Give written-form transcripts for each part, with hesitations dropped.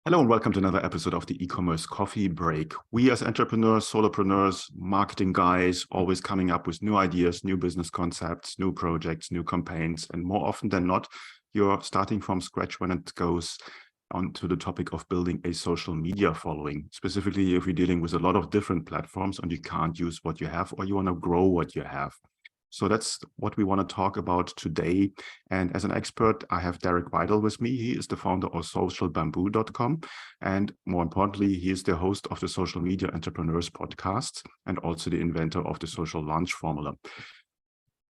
Hello and welcome to another episode of the e-commerce coffee break. We as entrepreneurs, solopreneurs, marketing guys, always coming up with new ideas, new business concepts, new projects, new campaigns. And more often than not, you're starting from scratch when it goes onto the topic of building a social media following. Specifically, if you're dealing with a lot of different platforms and you can't use what you have or you want to grow what you have. So that's what we want to talk about today. And as an expert, I have Derek Videll with me. He is the founder of socialbamboo.com. And more importantly, he is the host of the Social Media Entrepreneurs podcast and also the inventor of the social launch formula.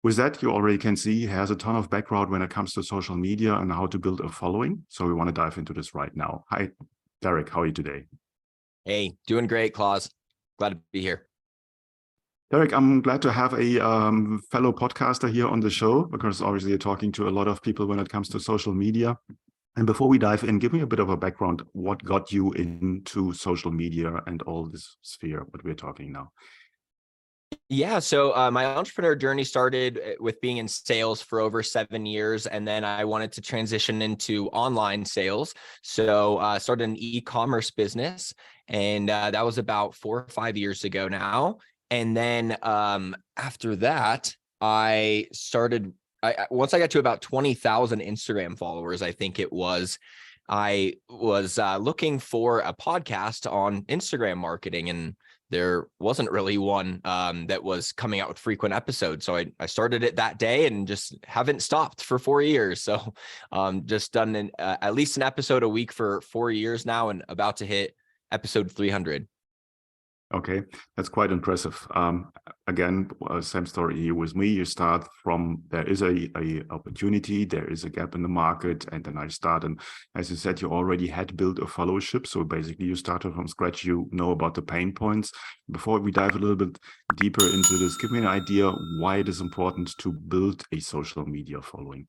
With that, you already can see he has a ton of background when it comes to social media and how to build a following. So we want to dive into this right now. Hi, Derek. How are you today? Hey, doing great, Klaus. Glad to be here. Derek, I'm glad to have a fellow podcaster here on the show because obviously you're talking to a lot of people when it comes to social media. And before we dive in, give me a bit of a background. What got you into social media and all this sphere, what we're talking now? Yeah, so my entrepreneur journey started with being in sales for over 7 years, and then I wanted to transition into online sales. So I started an e-commerce business, and that was about 4 or 5 years ago now. And then after that, once I got to about 20,000 Instagram followers, I think it was, I was looking for a podcast on Instagram marketing, and there wasn't really one that was coming out with frequent episodes. So I started it that day and just haven't stopped for 4 years. So just done at least an episode a week for 4 years now and about to hit episode 300. Okay, that's quite impressive. Again, same story here with me. You start from, there is a opportunity, there is a gap in the market, and then I start. And as you said, you already had built a followership. So basically you started from scratch, you know about the pain points. Before we dive a little bit deeper into this, give me an idea why it is important to build a social media following.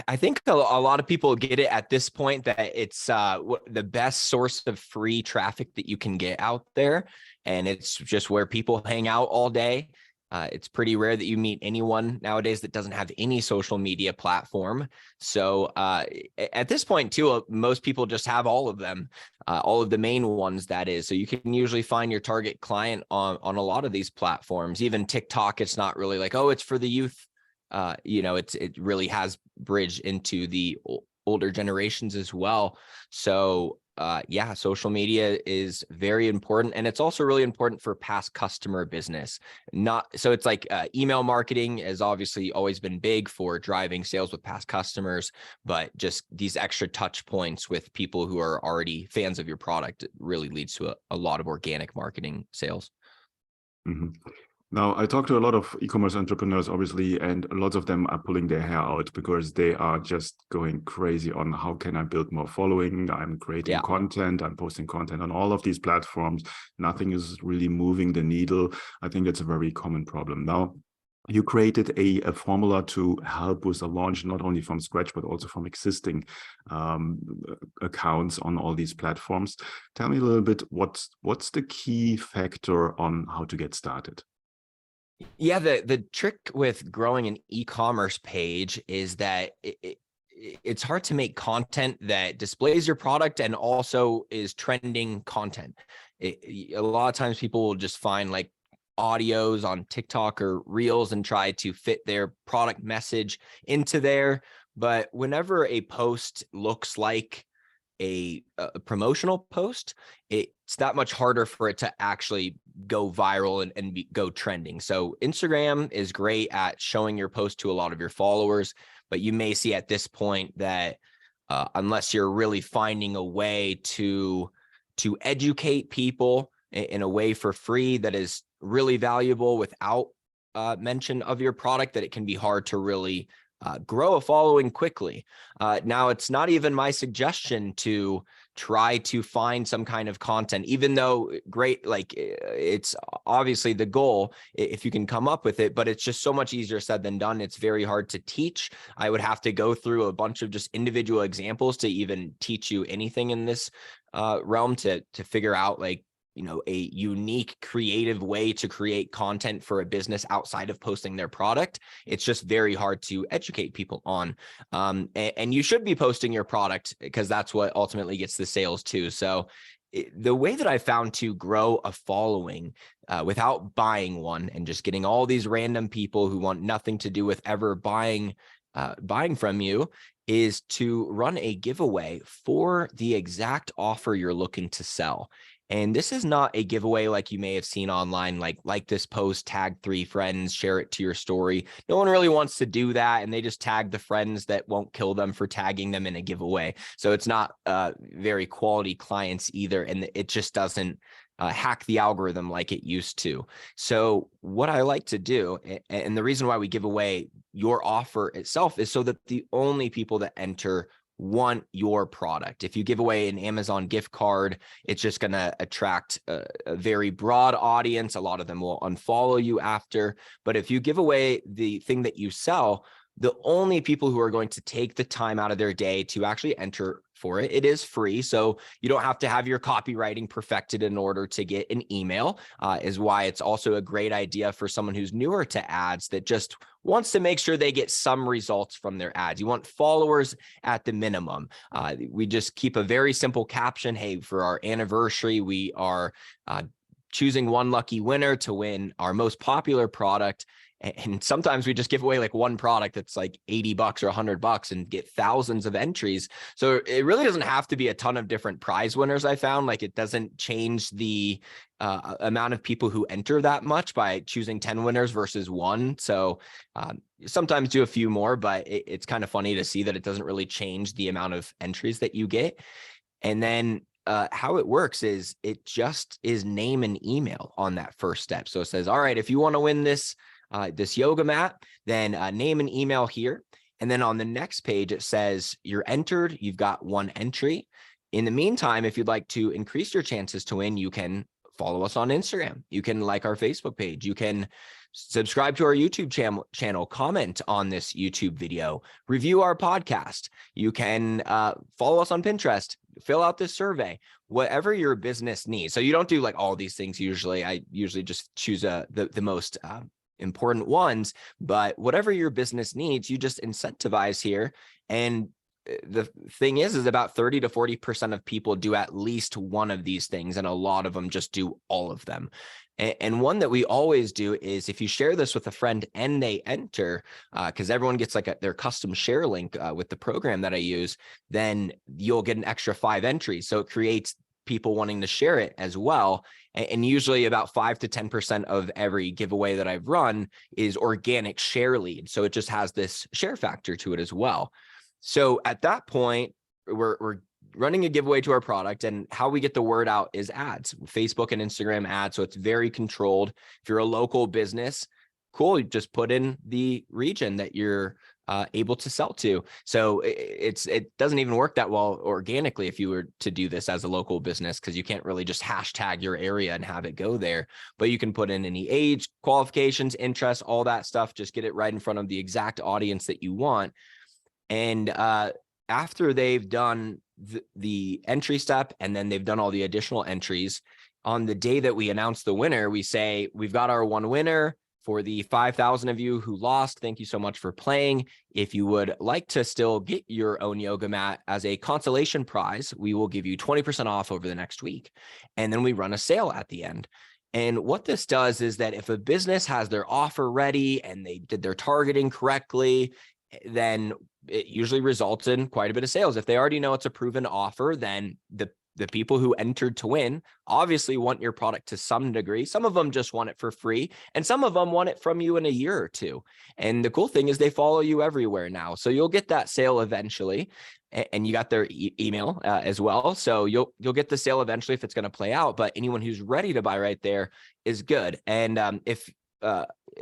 I think a lot of people get it at this point that it's the best source of free traffic that you can get out there. And it's just where people hang out all day. It's pretty rare that you meet anyone nowadays that doesn't have any social media platform. So at this point, too, most people just have all of them, all of the main ones, that is. So you can usually find your target client on a lot of these platforms. Even TikTok, it's not really like, oh, it's for the youth. It really has bridged into the older generations as well. So yeah, social media is very important, and it's also really important for past customer business. So it's like email marketing has obviously always been big for driving sales with past customers, but just these extra touch points with people who are already fans of your product really leads to a lot of organic marketing sales. Mm-hmm. Now, I talk to a lot of e-commerce entrepreneurs, obviously, and lots of them are pulling their hair out because they are just going crazy on how can I build more following? I'm creating content, I'm posting content on all of these platforms. Nothing is really moving the needle. I think that's a very common problem. Now, you created a formula to help with the launch, not only from scratch, but also from existing accounts on all these platforms. Tell me a little bit, what's the key factor on how to get started? Yeah, the trick with growing an e-commerce page is that it's hard to make content that displays your product and also is trending content. A lot of times people will just find like audios on TikTok or Reels and try to fit their product message into there. But whenever a post looks like a promotional post, it's that much harder for it to actually go viral and go trending. So Instagram is great at showing your post to a lot of your followers, but you may see at this point that unless you're really finding a way to educate people in a way for free that is really valuable without mention of your product, that it can be hard to really grow a following quickly. Now, it's not even my suggestion to try to find some kind of content, even though great, like it's obviously the goal if you can come up with it, but it's just so much easier said than done. It's very hard to teach. I would have to go through a bunch of just individual examples to even teach you anything in this realm to figure out like a unique, creative way to create content for a business outside of posting their product. It's just very hard to educate people on. And you should be posting your product because that's what ultimately gets the sales too. So the way that I found to grow a following without buying one and just getting all these random people who want nothing to do with ever buying from you is to run a giveaway for the exact offer you're looking to sell. And this is not a giveaway like you may have seen online, like this post, tag 3 friends, share it to your story. No one really wants to do that. And they just tag the friends that won't kill them for tagging them in a giveaway. So it's not very quality clients either. And it just doesn't hack the algorithm like it used to. So what I like to do, and the reason why we give away your offer itself, is so that the only people that enter want your product. If you give away an Amazon gift card, it's just going to attract a very broad audience. A lot of them will unfollow you after. But if you give away the thing that you sell, the only people who are going to take the time out of their day to actually enter for it, it is free. So you don't have to have your copywriting perfected in order to get an email, is why it's also a great idea for someone who's newer to ads that just wants to make sure they get some results from their ads. You want followers at the minimum. We just keep a very simple caption. Hey, for our anniversary, we are choosing one lucky winner to win our most popular product. And sometimes we just give away like one product that's like $80 or $100 and get thousands of entries. So it really doesn't have to be a ton of different prize winners. I found like it doesn't change the amount of people who enter that much by choosing 10 winners versus one. So sometimes do a few more, but it's kind of funny to see that it doesn't really change the amount of entries that you get. And then how it works is it just is name and email on that first step. So it says, all right, if you want to win this yoga mat, then name and email here. And then on the next page, it says you're entered. You've got one entry. In the meantime, if you'd like to increase your chances to win, you can follow us on Instagram. You can like our Facebook page. You can subscribe to our YouTube channel, comment on this YouTube video, review our podcast. You can follow us on Pinterest, fill out this survey, whatever your business needs. So you don't do like all these things usually. I usually just choose the most important ones, but whatever your business needs, you just incentivize here. And the thing is about 30 to 40% of people do at least one of these things, and a lot of them just do all of them. And one that we always do is if you share this with a friend and they enter, because everyone gets like their custom share link with the program that I use, then you'll get an extra 5 entries. So it creates people wanting to share it as well. And usually about 5 to 10% of every giveaway that I've run is organic share lead. So it just has this share factor to it as well. So at that point, we're running a giveaway to our product, and how we get the word out is ads, Facebook and Instagram ads. So it's very controlled. If you're a local business, cool, you just put in the region that you're able to sell to. So it doesn't even work that well organically if you were to do this as a local business, because you can't really just hashtag your area and have it go there. But you can put in any age, qualifications, interests, all that stuff. Just get it right in front of the exact audience that you want. And after they've done the entry step, and then they've done all the additional entries, on the day that we announce the winner, we say, we've got our one winner. For the 5,000 of you who lost, thank you so much for playing. If you would like to still get your own yoga mat as a consolation prize, we will give you 20% off over the next week. And then we run a sale at the end. And what this does is that if a business has their offer ready and they did their targeting correctly, then it usually results in quite a bit of sales. If they already know it's a proven offer, then the people who entered to win obviously want your product to some degree. Some of them just want it for free, and some of them want it from you in a year or two. And the cool thing is they follow you everywhere now. So you'll get that sale eventually, and you got their email as well. So you'll get the sale eventually if it's going to play out, but anyone who's ready to buy right there is good. And if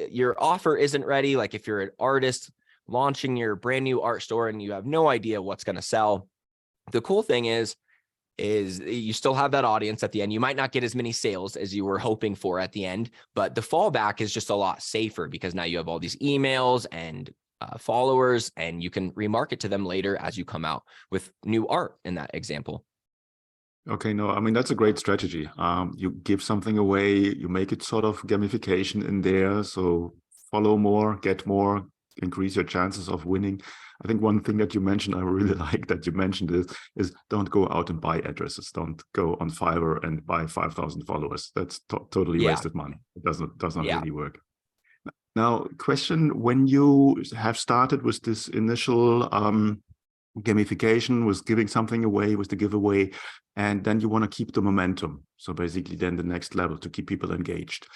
your offer isn't ready, like if you're an artist launching your brand new art store and you have no idea what's going to sell, the cool thing is you still have that audience at the end. You might not get as many sales as you were hoping for at the end, but the fallback is just a lot safer because now you have all these emails and followers, and you can remarket to them later as you come out with new art in that example. Okay, no, I mean, that's a great strategy. You give something away, you make it sort of gamification in there. So follow more, get more, increase your chances of winning. I think one thing that you mentioned, I really like that you mentioned is don't go out and buy addresses. Don't go on Fiverr and buy 5,000 followers. That's totally Yeah. wasted money. It does not Yeah. really work. Now, question, when you have started with this initial gamification, was giving something away, was the giveaway, and then you want to keep the momentum. So basically then the next level to keep people engaged.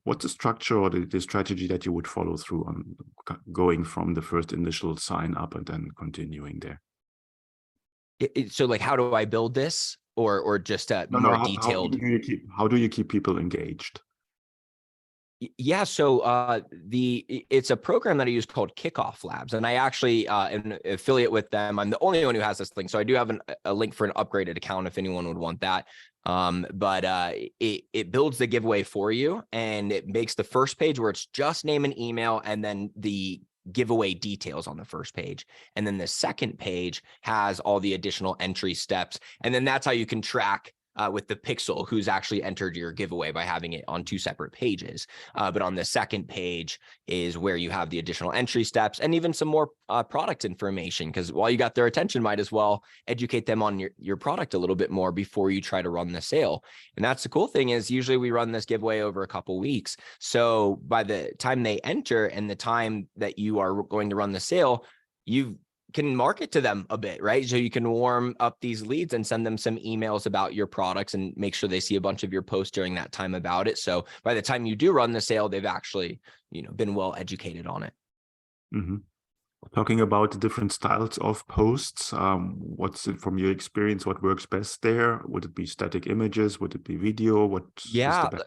What's the structure or the strategy that you would follow through on going from the first initial sign up and then continuing there? So like, how do I build this, or just a No, more how detailed? do you keep people engaged? Yeah, so it's a program that I use called Kickoff Labs, and I actually am an affiliate with them. I'm the only one who has this link, so I do have a link for an upgraded account if anyone would want that. But it builds the giveaway for you, and it makes the first page where it's just name and email, and then the giveaway details on the first page, and then the second page has all the additional entry steps, and then that's how you can track with the pixel who's actually entered your giveaway by having it on two separate pages. But on the second page is where you have the additional entry steps and even some more product information, because while you got their attention, might as well educate them on your product a little bit more before you try to run the sale. And that's the cool thing, is usually we run this giveaway over a couple weeks. So by the time they enter and the time that you are going to run the sale, you can market to them a bit, right? So you can warm up these leads and send them some emails about your products and make sure they see a bunch of your posts during that time about it. So by the time you do run the sale, they've actually, been well educated on it. Mm-hmm. Talking about the different styles of posts, what's it from your experience? What works best there? Would it be static images? Would it be video? What is the Yeah. best?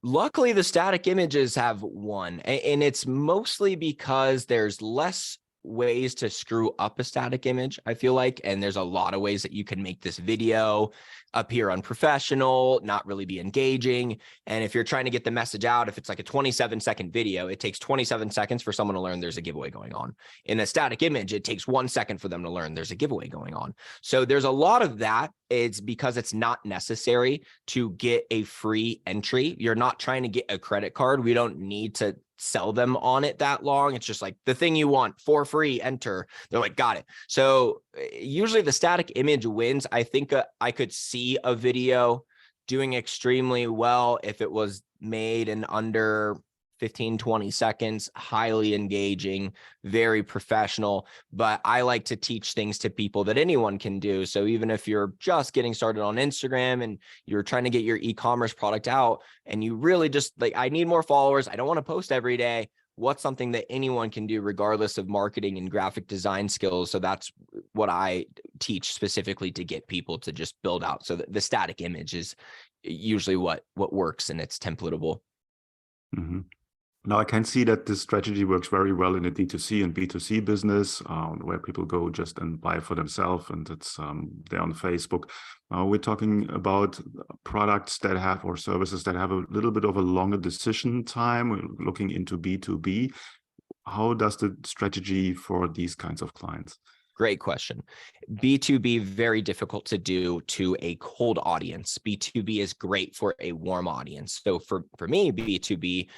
Luckily, the static images have won, and it's mostly because there's less ways to screw up a static image, I feel like, and there's a lot of ways that you can make this video appear unprofessional, not really be engaging. And if you're trying to get the message out, if it's like a 27-second video, it takes 27 seconds for someone to learn there's a giveaway going on. In a static image, it takes 1 second for them to learn there's a giveaway going on. So there's a lot of that. It's because it's not necessary to get a free entry. You're not trying to get a credit card. We don't need to sell them on it that long. It's just like the thing you want for free, enter. They're like, got it. So usually the static image wins. I think I could see a video doing extremely well if it was made in under 15, 20 seconds, highly engaging, very professional. But I like to teach things to people that anyone can do. So even if you're just getting started on Instagram and you're trying to get your e-commerce product out and you really just like, I need more followers, I don't want to post every day. What's something that anyone can do regardless of marketing and graphic design skills? So that's what I teach specifically to get people to just build out. So the static image is usually what works, and it's templatable. Mm-hmm. Now, I can see that this strategy works very well in the D2C and B2C business, where people go just and buy for themselves, and it's there on Facebook. We're talking about products that have, or services that have a little bit of a longer decision time. We're looking into B2B. How does the strategy for these kinds of clients? Great question. B2B, very difficult to do to a cold audience. B2B is great for a warm audience. So for me, B2B,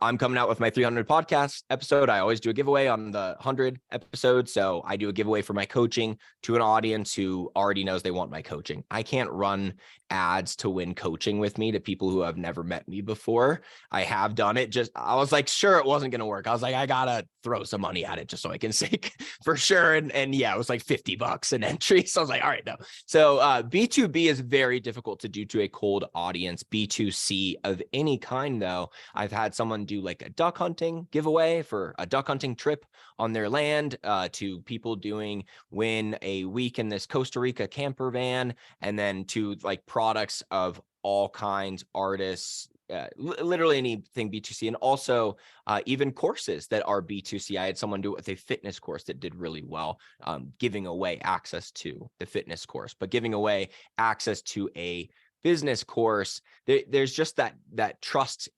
I'm coming out with my 300 podcast episode. I always do a giveaway on the 100 episode. So I do a giveaway for my coaching to an audience who already knows they want my coaching. I can't run ads to win coaching with me to people who have never met me before. I have done it. I was like, sure, it wasn't going to work. I was like, I gotta throw some money at it just so I can say for sure. And yeah, it was like $50 an entry. So I was like, all right, no. So B2B is very difficult to do to a cold audience. B2C of any kind, though, I've had someone do like a duck hunting giveaway for a duck hunting trip on their land, to people doing win a week in this Costa Rica camper van, and then to like products of all kinds, artists, literally anything B2C, and also even courses that are B2C. I had someone do it with a fitness course that did really well, giving away access to the fitness course, but giving away access to a business course. There's just that trust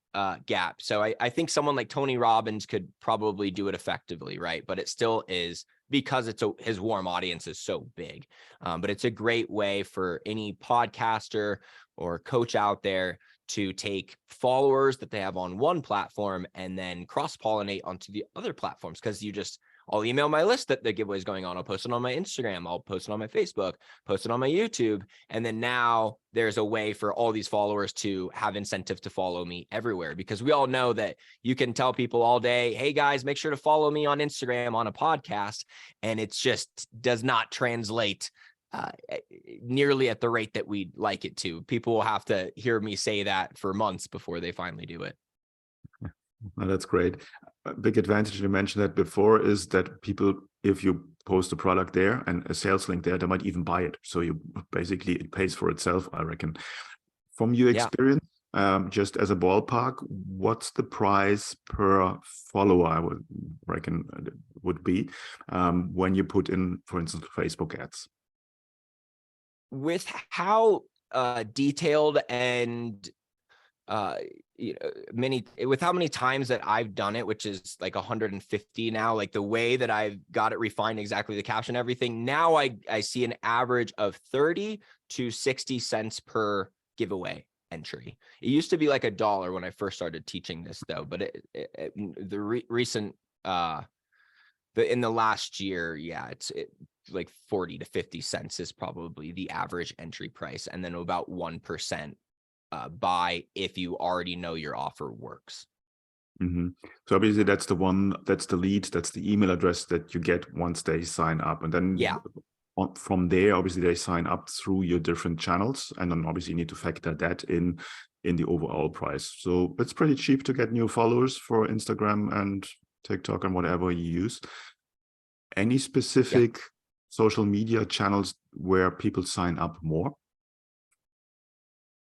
gap. So I think someone like Tony Robbins could probably do it effectively, right? But it still is because his warm audience is so big. But it's a great way for any podcaster or coach out there to take followers that they have on one platform and then cross-pollinate onto the other platforms. Because I'll email my list that the giveaway is going on. I'll post it on my Instagram. I'll post it on my Facebook, post it on my YouTube. And then now there's a way for all these followers to have incentive to follow me everywhere, because we all know that you can tell people all day, hey guys, make sure to follow me on Instagram on a podcast. And it just does not translate nearly at the rate that we'd like it to. People will have to hear me say that for months before they finally do it. Well, that's great. A big advantage, you mentioned that before, is that people, if you post a product there and a sales link there, they might even buy it. So you basically, it pays for itself, I reckon. From your experience, just as a ballpark, what's the price per follower, I would reckon would be when you put in, for instance, Facebook ads? With how detailed and with how many times that I've done it, which is like 150 now, like the way that I've got it refined, exactly the caption, everything. Now I see an average of 30 to 60 cents per giveaway entry. It used to be like $1 when I first started teaching this though, but in the last year, it's like 40 to 50 cents is probably the average entry price. And then about 1% buy if you already know your offer works. Mm-hmm. So obviously that's the lead, that's the email address that you get once they sign up. And then from there, obviously they sign up through your different channels. And then obviously you need to factor that in the overall price. So it's pretty cheap to get new followers for Instagram and TikTok and whatever you use. Any specific social media channels where people sign up more?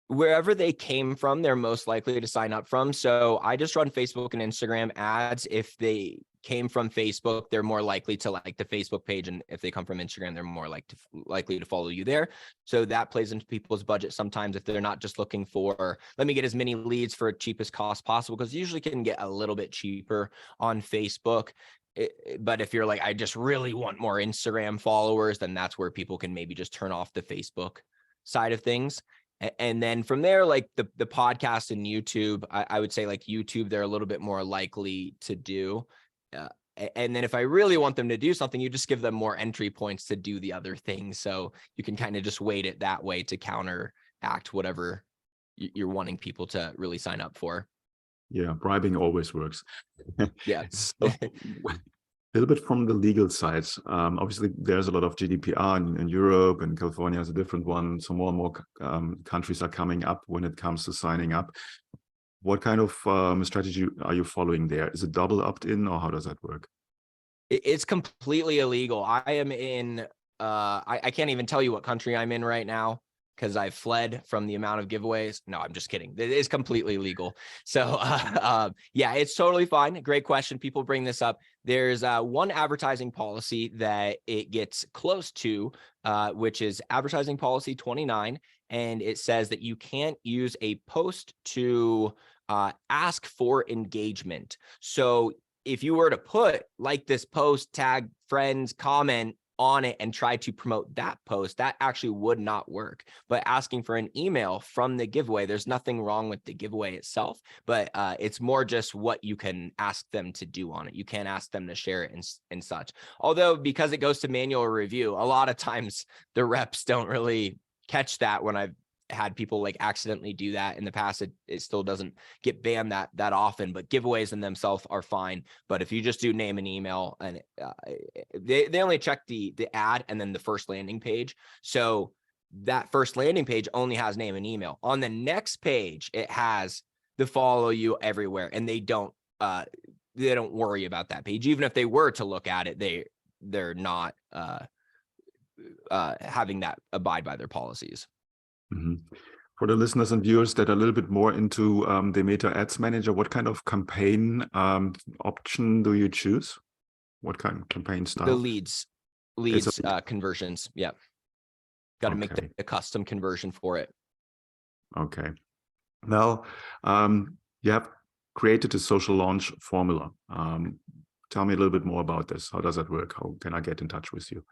Wherever they came from, they're most likely to sign up from. So I just run Facebook and Instagram ads. If they came from Facebook, they're more likely to like the Facebook page. And if they come from Instagram, they're more likely to follow you there. So that plays into people's budget sometimes if they're not just looking for, let me get as many leads for cheapest cost possible, because usually can get a little bit cheaper on Facebook. But if you're like, I just really want more Instagram followers, then that's where people can maybe just turn off the Facebook side of things. And then from there, like the podcast and YouTube, I would say like YouTube, they're a little bit more likely to do. And then if I really want them to do something, you just give them more entry points to do the other things. So you can kind of just weight it that way to counteract whatever you're wanting people to really sign up for. Yeah, bribing always works. Yeah. So, a little bit from the legal side. Obviously, there's a lot of GDPR in Europe, and California is a different one. So more and more countries are coming up when it comes to signing up. What kind of strategy are you following there? Is it double opt-in, or how does that work? It's completely illegal. I am in, I can't even tell you what country I'm in right now, because I've fled from the amount of giveaways. No, I'm just kidding. It is completely legal. So yeah, it's totally fine. Great question. People bring this up. There's one advertising policy that it gets close to, which is advertising policy 29. And it says that you can't use a post to ask for engagement. So if you were to put like this post, tag friends, comment on it and try to promote that post, that actually would not work. But asking for an email from the giveaway, there's nothing wrong with the giveaway itself, but it's more just what you can ask them to do on it. You can't ask them to share it and such. Although because it goes to manual review, a lot of times the reps don't really catch that. When I've had people like accidentally do that in the past, it still doesn't get banned that often, but giveaways in themselves are fine. But if you just do name and email, and they only check the ad and then the first landing page. So that first landing page only has name and email. On the next page, it has the follow you everywhere, and they don't worry about that page. Even if they were to look at it, they're not having that abide by their policies. Mm-hmm. For the listeners and viewers that are a little bit more into the Meta Ads Manager, what kind of campaign option do you choose? What kind of campaign style? The leads conversions. Yeah. Got to make the custom conversion for it. Okay. Now, you have created a social launch formula. Tell me a little bit more about this. How does that work? How can I get in touch with you?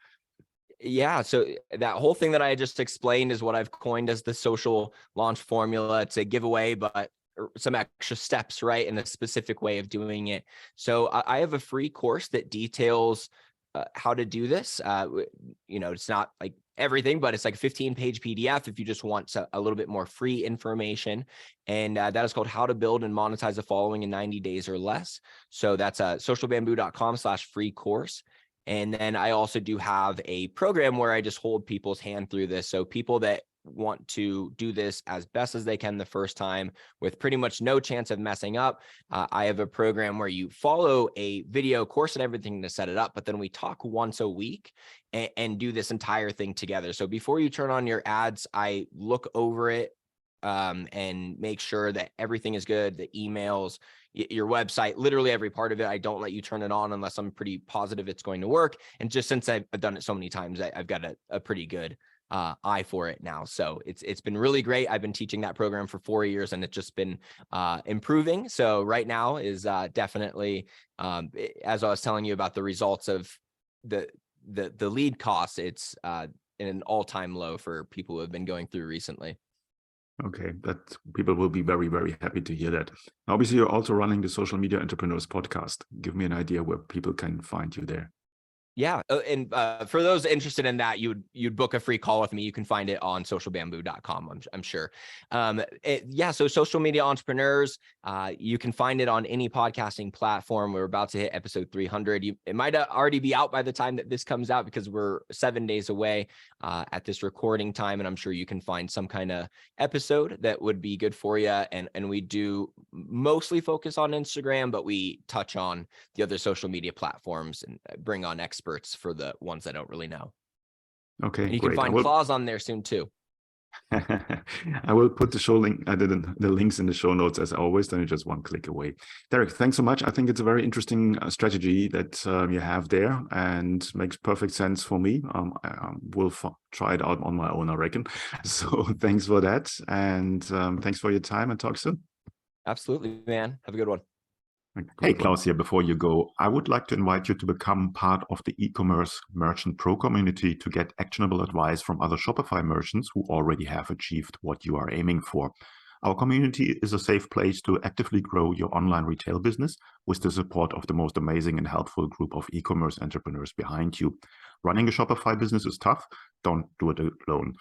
Yeah, so that whole thing that I just explained is what I've coined as the social launch formula. It's a giveaway, but some extra steps, right, in a specific way of doing it. So I have a free course that details how to do this. It's not like everything, but it's like a 15-page PDF if you just want a little bit more free information. And that is called How to Build and Monetize a Following in 90 Days or Less. So that's socialbamboo.com/free course. And then I also do have a program where I just hold people's hand through this. So people that want to do this as best as they can the first time with pretty much no chance of messing up, I have a program where you follow a video course and everything to set it up, but then we talk once a week and do this entire thing together. So before you turn on your ads, I look over it and make sure that everything is good, the emails, your website, literally every part of it. I don't let you turn it on unless I'm pretty positive it's going to work. And just since I've done it so many times, I've got a pretty good eye for it now. So it's been really great. I've been teaching that program for 4 years and it's just been improving. So right now is definitely, as I was telling you about the results of the lead costs, it's in an all-time low for people who have been going through recently. Okay, that people will be very, very happy to hear that. Obviously, you're also running the Social Media Entrepreneurs podcast. Give me an idea where people can find you there. Yeah. And for those interested in that, you'd book a free call with me. You can find it on socialbamboo.com, I'm sure. So Social Media Entrepreneurs, you can find it on any podcasting platform. We're about to hit episode 300. It might already be out by the time that this comes out because we're 7 days away at this recording time. And I'm sure you can find some kind of episode that would be good for you. And we do mostly focus on Instagram, but we touch on the other social media platforms and bring on experts for the ones that don't really know. Okay, and you great. can find Claus on there soon too. I will put the show link. I did the links in the show notes as always. Then you're just one click away. Derek, thanks so much. I think it's a very interesting strategy that you have there, and makes perfect sense for me. I will try it out on my own, I reckon. So thanks for that, and thanks for your time. And talk soon. Absolutely, man. Have a good one. Hey, Klaus here. Before you go, I would like to invite you to become part of the e-commerce merchant pro community to get actionable advice from other Shopify merchants who already have achieved what you are aiming for. Our community is a safe place to actively grow your online retail business with the support of the most amazing and helpful group of e-commerce entrepreneurs behind you. Running a Shopify business is tough. Don't do it alone.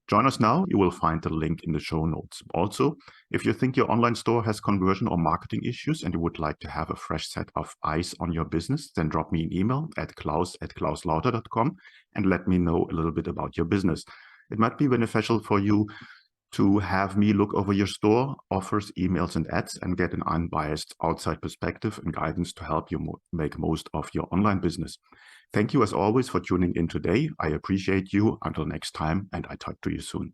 Join us now. You will find the link in the show notes. Also, if you think your online store has conversion or marketing issues and you would like to have a fresh set of eyes on your business, then drop me an email at klaus@klauslauter.com and let me know a little bit about your business. It might be beneficial for you to have me look over your store, offers, emails, and ads and get an unbiased outside perspective and guidance to help you make most of your online business. Thank you as always for tuning in today. I appreciate you. Until next time, and I talk to you soon.